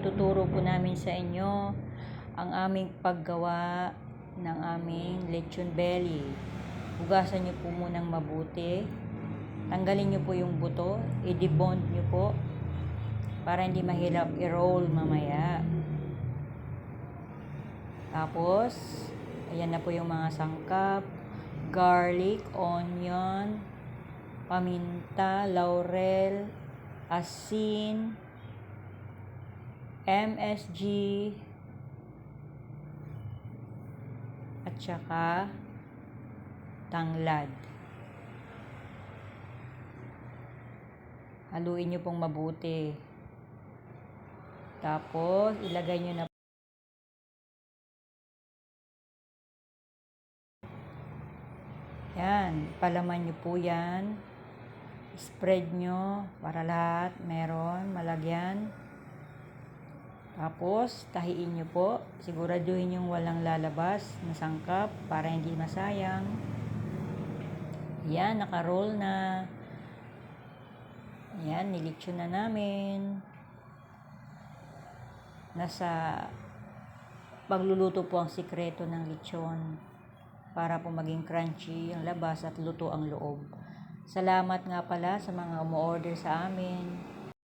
ituturo po namin sa inyo ang aming paggawa ng aming lechon belly. Hugasan nyo po munang mabuti. Tanggalin nyo po yung buto. I-debone nyo po para hindi mahirap i-roll mamaya. Tapos, ayan na po yung mga sangkap. Garlic, onion, paminta, laurel, asin, MSG, at saka tanglad. Haluin nyo pong mabuti. Tapos, ilagay nyo na yan, palaman nyo po yan. Spread nyo para lahat meron, malagyan. Tapos, tahiin nyo po. Siguraduhin yung walang lalabas na sangkap para hindi masayang. Yan, naka-roll na. Yan, nilitsyon na namin. Nasa pagluluto po ang sikreto ng lechon para po maging crunchy ang labas at luto ang loob. Salamat nga pala sa mga umu-order sa amin.